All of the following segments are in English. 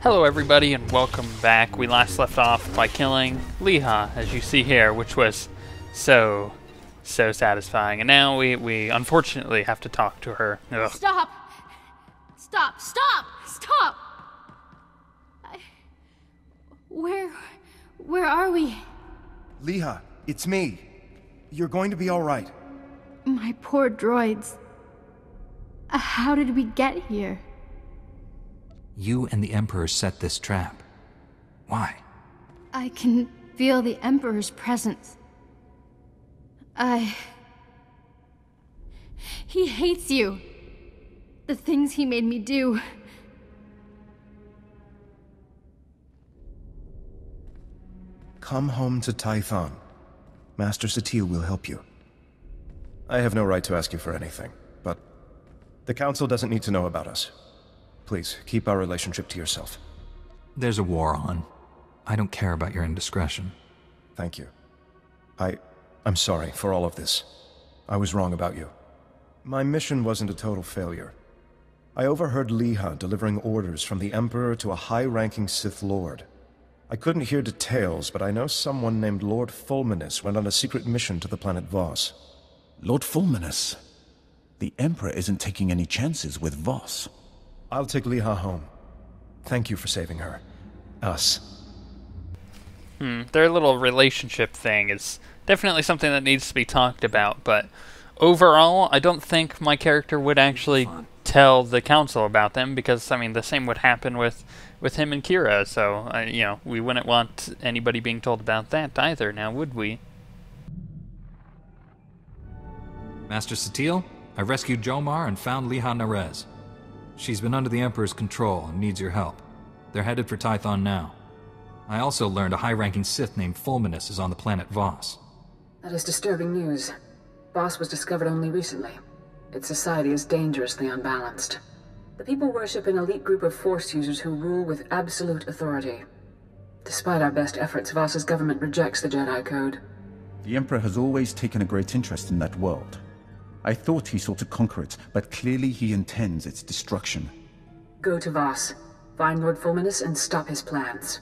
Hello everybody and welcome back. We last left off by killing Lehan, as you see here, which was so satisfying. And now we unfortunately have to talk to her. Ugh. Stop! Stop! Stop! Stop! Where are we? Lehan, it's me. You're going to be all right. My poor droids. How did we get here? You and the Emperor set this trap. Why? I can feel the Emperor's presence. He hates you. The things he made me do. Come home to Tython. Master Satele will help you. I have no right to ask you for anything, but the Council doesn't need to know about us. Please, keep our relationship to yourself. There's a war on. I don't care about your indiscretion. Thank you. I'm sorry for all of this. I was wrong about you. My mission wasn't a total failure. I overheard Lehan delivering orders from the Emperor to a high-ranking Sith Lord. I couldn't hear details, but I know someone named Lord Fulminis went on a secret mission to the planet Voss. Lord Fulminis? The Emperor isn't taking any chances with Voss. I'll take Lehan home. Thank you for saving her. Us. Their little relationship thing is definitely something that needs to be talked about, but overall, I don't think my character would actually tell the Council about them, because, I mean, the same would happen with him and Kira, so, you know, we wouldn't want anybody being told about that either, now would we? Master Satele, I rescued Jomar and found Lehan Nerez. She's been under the Emperor's control and needs your help. They're headed for Tython now. I also learned a high-ranking Sith named Fulminis is on the planet Voss. That is disturbing news. Voss was discovered only recently. Its society is dangerously unbalanced. The people worship an elite group of Force users who rule with absolute authority. Despite our best efforts, Voss's government rejects the Jedi Code. The Emperor has always taken a great interest in that world. I thought he sought to conquer it, but clearly he intends its destruction. Go to Voss, find Lord Fulminis, and stop his plans.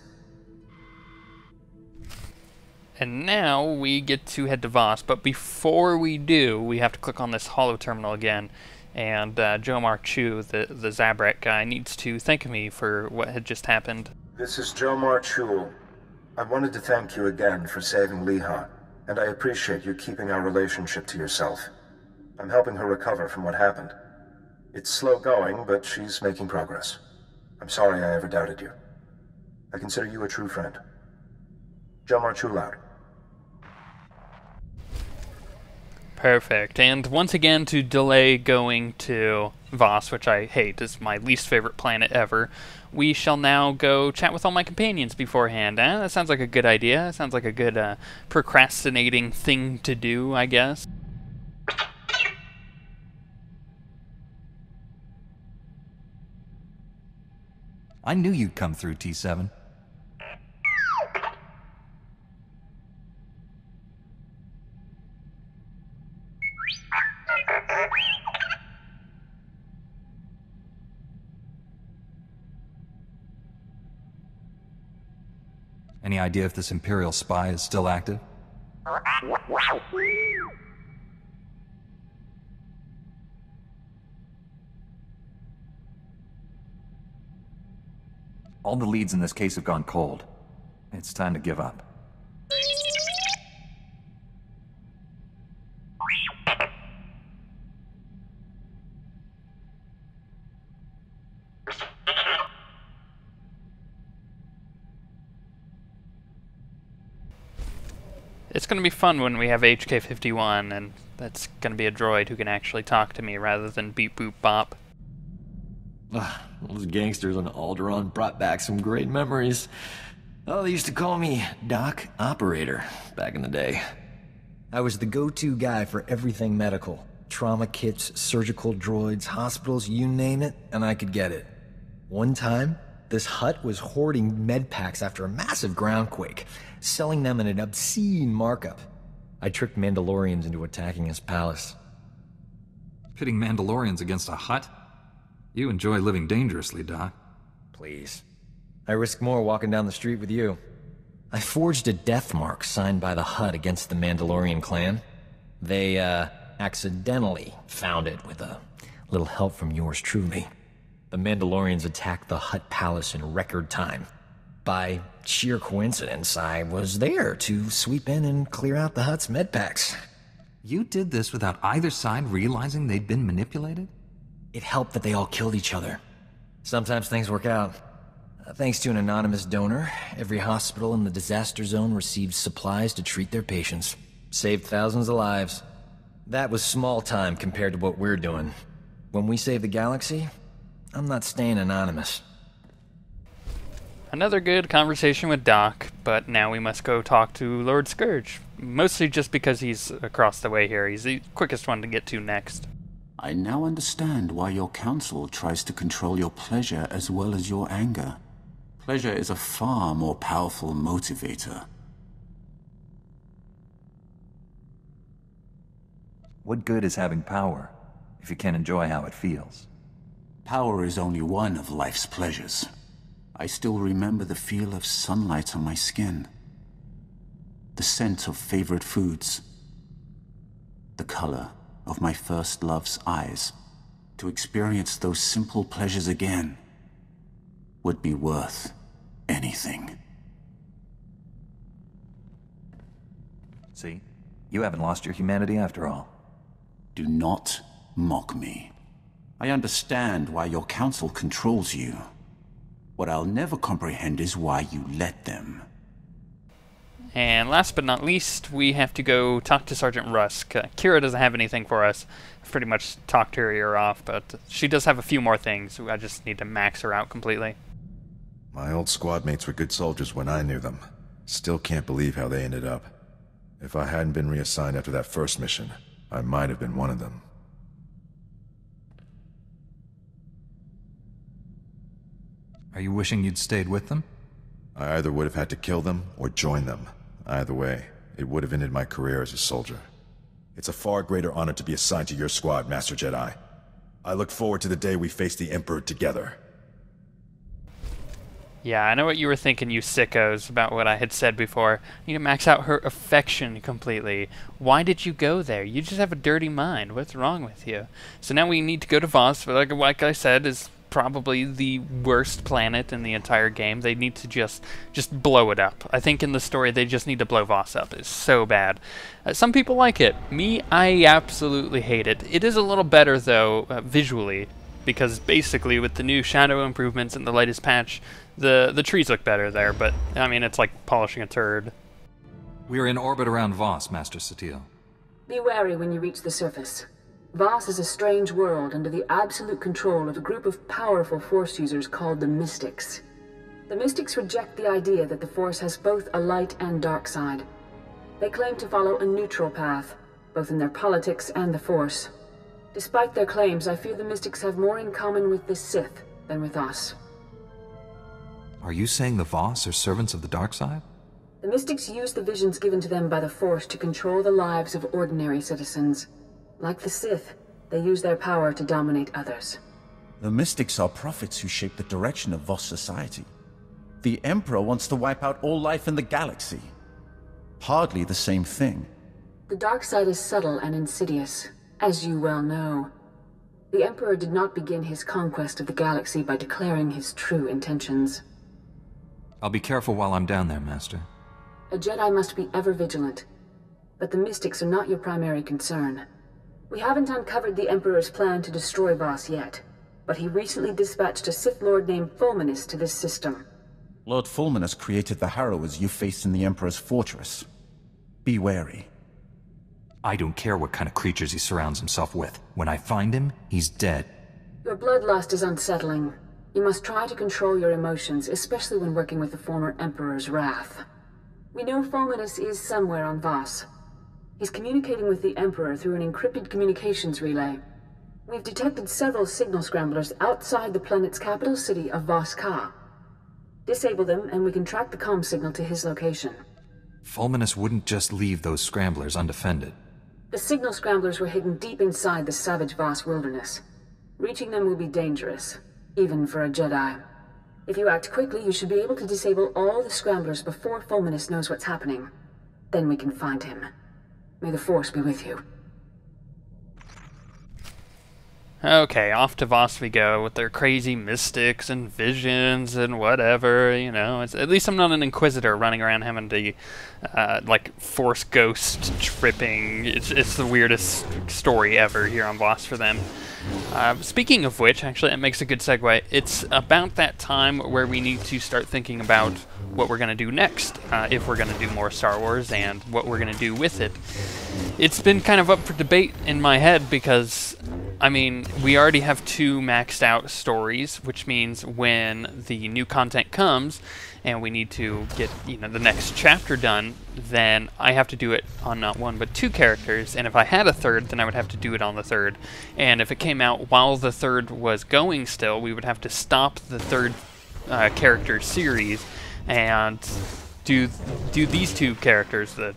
And now we get to head to Voss, but before we do, we have to click on this holo terminal again, and Jomar Chu, the Zabrak guy, needs to thank me for what had just happened. This is Jomar Chu. I wanted to thank you again for saving Lehan, and I appreciate you keeping our relationship to yourself. I'm helping her recover from what happened. It's slow going, but she's making progress. I'm sorry I ever doubted you. I consider you a true friend. Jomar Chu Loud. Perfect. And once again, to delay going to Voss, which I hate, is my least favorite planet ever, we shall now go chat with all my companions beforehand. That sounds like a good idea. That sounds like a good procrastinating thing to do, I guess. I knew you'd come through, T7. Any idea if this Imperial spy is still active? All the leads in this case have gone cold. It's time to give up. It's going to be fun when we have HK-51, and that's going to be a droid who can actually talk to me rather than beep boop bop. Those gangsters on Alderaan brought back some great memories. Oh, they used to call me Doc Operator back in the day. I was the go-to guy for everything medical. Trauma kits, surgical droids, hospitals, you name it, and I could get it. One time, this hut was hoarding med packs after a massive groundquake, selling them at an obscene markup. I tricked Mandalorians into attacking his palace. Pitting Mandalorians against a hut? You enjoy living dangerously, Doc. Please. I risk more walking down the street with you. I forged a death mark signed by the Hutt against the Mandalorian clan. They, accidentally found it with a little help from yours truly. The Mandalorians attacked the Hutt palace in record time. By sheer coincidence, I was there to sweep in and clear out the Hutt's medpacks. You did this without either side realizing they'd been manipulated? It helped that they all killed each other. Sometimes things work out. Thanks to an anonymous donor, every hospital in the disaster zone received supplies to treat their patients. Saved thousands of lives. That was small time compared to what we're doing. When we save the galaxy, I'm not staying anonymous. Another good conversation with Doc, but now we must go talk to Lord Scourge. Mostly just because he's across the way here. He's the quickest one to get to next. I now understand why your council tries to control your pleasure as well as your anger. Pleasure is a far more powerful motivator. What good is having power if you can't enjoy how it feels? Power is only one of life's pleasures. I still remember the feel of sunlight on my skin, the scent of favorite foods, the color of my first love's eyes. To experience those simple pleasures again would be worth anything. See? You haven't lost your humanity after all. Do not mock me. I understand why your council controls you. What I'll never comprehend is why you let them. And last but not least, we have to go talk to Sergeant Rusk. Kira doesn't have anything for us. I've pretty much talked her ear off, but she does have a few more things. I just need to max her out completely. My old squad mates were good soldiers when I knew them. Still can't believe how they ended up. If I hadn't been reassigned after that first mission, I might have been one of them. Are you wishing you'd stayed with them? I either would have had to kill them or join them. Either way, it would have ended my career as a soldier. It's a far greater honor to be assigned to your squad, Master Jedi. I look forward to the day we face the Emperor together. Yeah, I know what you were thinking, you sickos, about what I had said before. You need to max out her affection completely. Why did you go there? You just have a dirty mind. What's wrong with you? So now we need to go to Voss, but like I said, is probably the worst planet in the entire game. They need to just blow it up. I think in the story they just need to blow Voss up. It's so bad. Some people like it. Me, I absolutely hate it. It is a little better, though, visually, because basically with the new shadow improvements in the latest patch, the trees look better there, but, I mean, it's like polishing a turd. We are in orbit around Voss, Master Satil. Be wary when you reach the surface. Voss is a strange world under the absolute control of a group of powerful Force users called the Mystics. The Mystics reject the idea that the Force has both a light and dark side. They claim to follow a neutral path, both in their politics and the Force. Despite their claims, I fear the Mystics have more in common with the Sith than with us. Are you saying the Voss are servants of the dark side? The Mystics use the visions given to them by the Force to control the lives of ordinary citizens. Like the Sith, they use their power to dominate others. The Mystics are prophets who shape the direction of Voss society. The Emperor wants to wipe out all life in the galaxy. Hardly the same thing. The dark side is subtle and insidious, as you well know. The Emperor did not begin his conquest of the galaxy by declaring his true intentions. I'll be careful while I'm down there, Master. A Jedi must be ever vigilant, but the Mystics are not your primary concern. We haven't uncovered the Emperor's plan to destroy Voss yet, but he recently dispatched a Sith Lord named Fulminis to this system. Lord Fulminis created the Harrowers you faced in the Emperor's fortress. Be wary. I don't care what kind of creatures he surrounds himself with. When I find him, he's dead. Your bloodlust is unsettling. You must try to control your emotions, especially when working with the former Emperor's wrath. We know Fulminis is somewhere on Voss. He's communicating with the Emperor through an encrypted communications relay. We've detected several signal scramblers outside the planet's capital city of Voss Ka. Disable them, and we can track the comm signal to his location. Fulminis wouldn't just leave those scramblers undefended. The signal scramblers were hidden deep inside the savage Voss wilderness. Reaching them will be dangerous, even for a Jedi. If you act quickly, you should be able to disable all the scramblers before Fulminis knows what's happening. Then we can find him. May the Force be with you. Okay, off to Voss we go with their crazy mystics and visions and whatever, you know. At least I'm not an Inquisitor running around having to, like, Force ghost tripping. It's the weirdest story ever here on Voss for them. Speaking of which, actually, it makes a good segue. It's about that time where we need to start thinking about what we're going to do next, if we're going to do more Star Wars, and what we're going to do with it. It's been kind of up for debate in my head because, I mean, we already have 2 maxed out stories, which means when the new content comes and we need to get, you know, the next chapter done, then I have to do it on not 1 but 2 characters, and if I had a 3rd, then I would have to do it on the 3rd. And if it came out while the 3rd was going still, we would have to stop the 3rd character series and do these 2 characters, the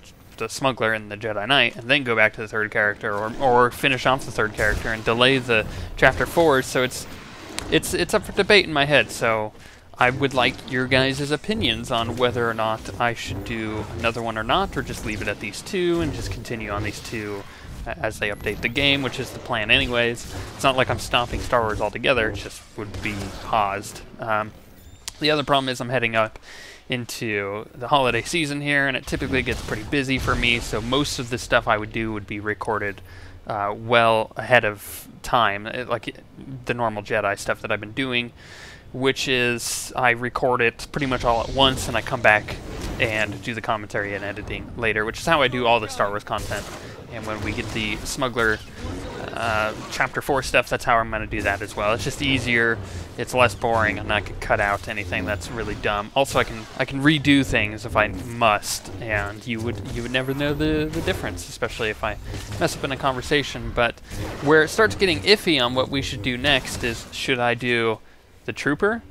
Smuggler and the Jedi Knight, and then go back to the 3rd character, or finish off the 3rd character and delay the chapter forward. So it's up for debate in my head. So I would like your guys' opinions on whether or not I should do another one or not, or just leave it at these 2 and just continue on these 2 as they update the game, which is the plan anyways. It's not like I'm stopping Star Wars altogether, it just would be paused. The other problem is I'm heading up into the holiday season here, and it typically gets pretty busy for me, so most of the stuff I would do would be recorded well ahead of time, like the normal Jedi stuff that I've been doing, which is I record it pretty much all at once, and I come back and do the commentary and editing later, which is how I do all the Star Wars content. And when we get the Smuggler Chapter 4 stuff, that's how I'm going to do that as well. It's just easier, it's less boring, and I can cut out anything that's really dumb. Also, I can redo things if I must, and you would never know the difference, especially if I mess up in a conversation. But where it starts getting iffy on what we should do next is, should I do the Trooper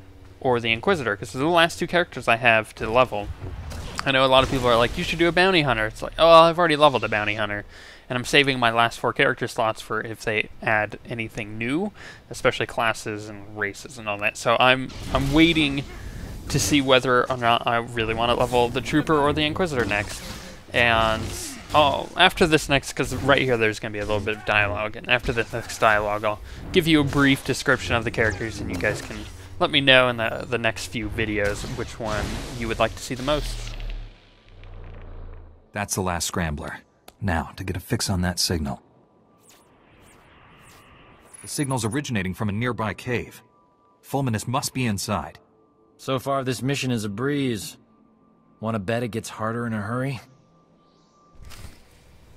or the Inquisitor? Because they're the last 2 characters I have to level. I know a lot of people are like, you should do a Bounty Hunter. It's like, oh, I've already leveled a Bounty Hunter. And I'm saving my last 4 character slots for if they add anything new, especially classes and races and all that. So I'm waiting to see whether or not I really want to level the Trooper or the Inquisitor next. And after this next, because right here there's going to be a little bit of dialogue, and after the next dialogue I'll give you a brief description of the characters, and you guys can let me know in the next few videos which one you would like to see the most. That's the last scrambler. Now, to get a fix on that signal. The signal's originating from a nearby cave. Fulminis must be inside. So far, this mission is a breeze. Want to bet it gets harder in a hurry?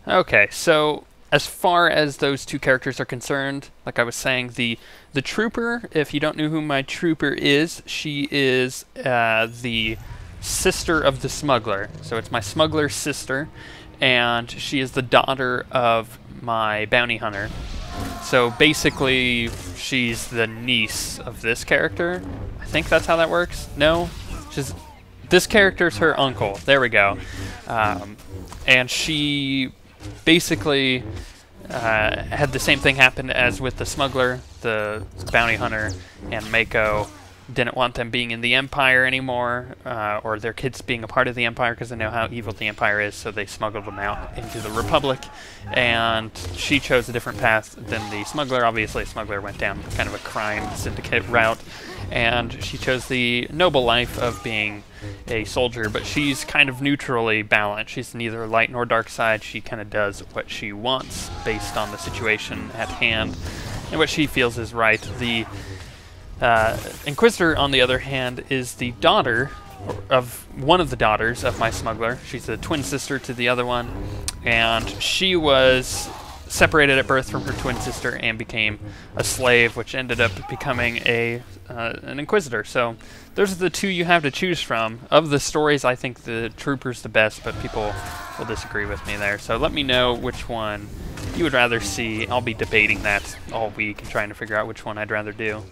Okay, so as far as those 2 characters are concerned, like I was saying, the Trooper, if you don't know who my Trooper is, she is the sister of the Smuggler. So it's my Smuggler sister, and she is the daughter of my Bounty Hunter. So basically, she's the niece of this character. I think that's how that works. No? This character's her uncle. There we go. And she basically had the same thing happen as with the Smuggler, the Bounty Hunter, and Mako didn't want them being in the Empire anymore, or their kids being a part of the Empire, because they know how evil the Empire is, so they smuggled them out into the Republic. And she chose a different path than the Smuggler. Obviously, the Smuggler went down kind of a crime syndicate route, and she chose the noble life of being a soldier, but she's kind of neutrally balanced. She's neither light nor dark side. She kind of does what she wants based on the situation at hand and what she feels is right. The Inquisitor, on the other hand, is the daughter of one of the daughters of my Smuggler. She's a twin sister to the other one, and she was separated at birth from her twin sister and became a slave, which ended up becoming an Inquisitor. So those are the 2 you have to choose from. Of the stories, I think the Trooper's the best, but people will disagree with me there. So let me know which one you would rather see. I'll be debating that all week and trying to figure out which one I'd rather do.